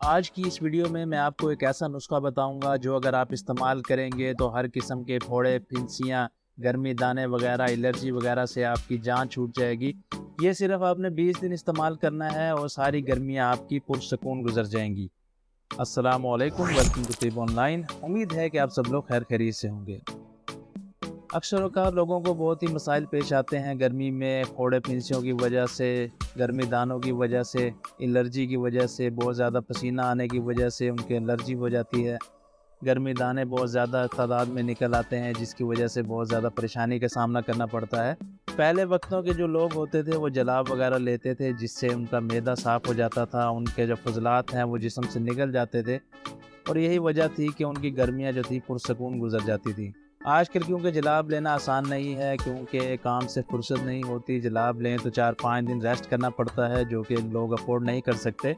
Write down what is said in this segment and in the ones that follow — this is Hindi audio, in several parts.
आज की इस वीडियो में मैं आपको एक ऐसा नुस्खा बताऊंगा जो अगर आप इस्तेमाल करेंगे तो हर किस्म के फोड़े, फिंसियाँ, गर्मी दाने वगैरह, एलर्जी वगैरह से आपकी जान छूट जाएगी। ये सिर्फ आपने 20 दिन इस्तेमाल करना है और सारी गर्मियाँ आपकी पुरसकून गुजर जाएंगी। अस्सलाम वालेकुम, वेलकम टू तिब ऑनलाइन। उम्मीद है कि आप सब लोग खैर खैरियत से होंगे। अक्सर औक़ात लोगों को बहुत ही मसाइल पेश आते हैं गर्मी में, फोड़े फिंसियों की वजह से, गर्मी दानों की वजह से, एलर्जी की वजह से, बहुत ज़्यादा पसीना आने की वजह से उनकी एलर्जी हो जाती है। गर्मी दाने बहुत ज़्यादा तादाद में निकल आते हैं जिसकी वजह से बहुत ज़्यादा परेशानी का सामना करना पड़ता है। पहले वक्तों के जो लोग होते थे वो जलाब वगैरह लेते थे जिससे उनका मैदा साफ़ हो जाता था, उनके जो फज़लात हैं वो जिस्म से निकल जाते थे और यही वजह थी कि उनकी गर्मियाँ जो थी पुरसकून गुजर जाती थी। आजकल क्योंकि जलाब लेना आसान नहीं है, क्योंकि काम से फुर्सत नहीं होती, जलाब लें तो 4-5 दिन रेस्ट करना पड़ता है जो कि लोग अफोर्ड नहीं कर सकते।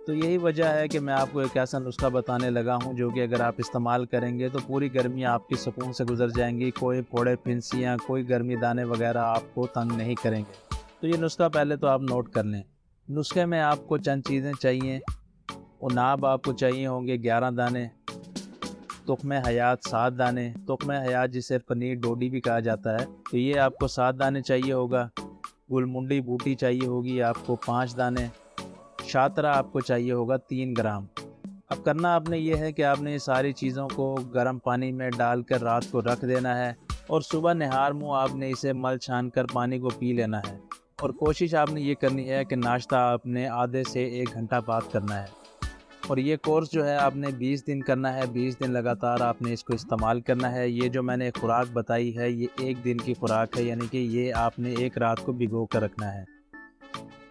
तो यही वजह है कि मैं आपको एक ऐसा नुस्खा बताने लगा हूं जो कि अगर आप इस्तेमाल करेंगे तो पूरी गर्मियाँ आपकी सुकून से गुजर जाएंगी। कोई फोड़े फिंसियाँ, कोई गर्मी दाने वगैरह आपको तंग नहीं करेंगे। तो ये नुस्खा पहले तो आप नोट कर लें। नुस्खे में आपको चंद चीज़ें चाहिए। और नाब आपको चाहिए होंगे 11 दाने, तुख्मे हयात 7 दाने। तुख्मे हयात जिसे पनीर डोडी भी कहा जाता है, तो ये आपको 7 दाने चाहिए होगा। गुलमुंडी बूटी चाहिए होगी आपको 5 दाने। शातरा आपको चाहिए होगा 3 ग्राम। अब करना आपने ये है कि आपने ये सारी चीज़ों को गर्म पानी में डालकर रात को रख देना है और सुबह नहार मुँह आपने इसे मल छान कर पानी को पी लेना है। और कोशिश आपने ये करनी है कि नाश्ता आपने आधे से 1 घंटा बाद करना है। और ये कोर्स जो है आपने 20 दिन करना है, 20 दिन लगातार आपने इसको इस्तेमाल करना है। ये जो मैंने खुराक बताई है ये 1 दिन की खुराक है, यानी कि ये आपने एक रात को भिगो कर रखना है।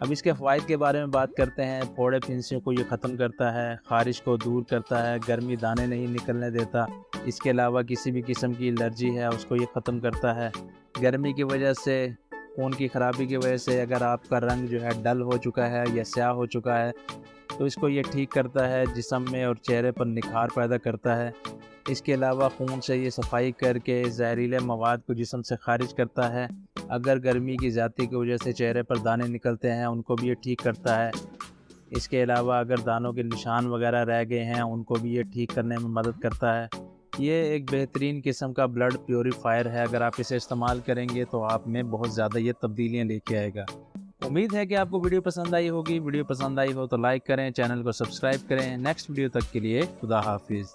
अब इसके फ़वाइद के बारे में बात करते हैं। फोड़े फिंसियों को ये ख़त्म करता है, ख़ारिश को दूर करता है, गर्मी दाने नहीं निकलने देता। इसके अलावा किसी भी किस्म की एलर्जी है उसको ये ख़त्म करता है। गर्मी की वजह से, खून की ख़राबी की वजह से अगर आपका रंग जो है डल हो चुका है या स्याह हो चुका है तो इसको ये ठीक करता है, जिस्म में और चेहरे पर निखार पैदा करता है। इसके अलावा खून से ये सफाई करके जहरीले मवाद को जिस्म से खारिज करता है। अगर गर्मी की ज़्यादती की वजह से चेहरे पर दाने निकलते हैं उनको भी ये ठीक करता है। इसके अलावा अगर दानों के निशान वगैरह रह गए हैं उनको भी ये ठीक करने में मदद करता है। ये एक बेहतरीन किस्म का ब्लड प्योरीफायर है, अगर आप इसे इस्तेमाल करेंगे तो आप में बहुत ज़्यादा ये तब्दीलियाँ लेके आएगा। उम्मीद है कि आपको वीडियो पसंद आई होगी। वीडियो पसंद आई हो तो लाइक करें, चैनल को सब्सक्राइब करें। नेक्स्ट वीडियो तक के लिए खुदा हाफिज़।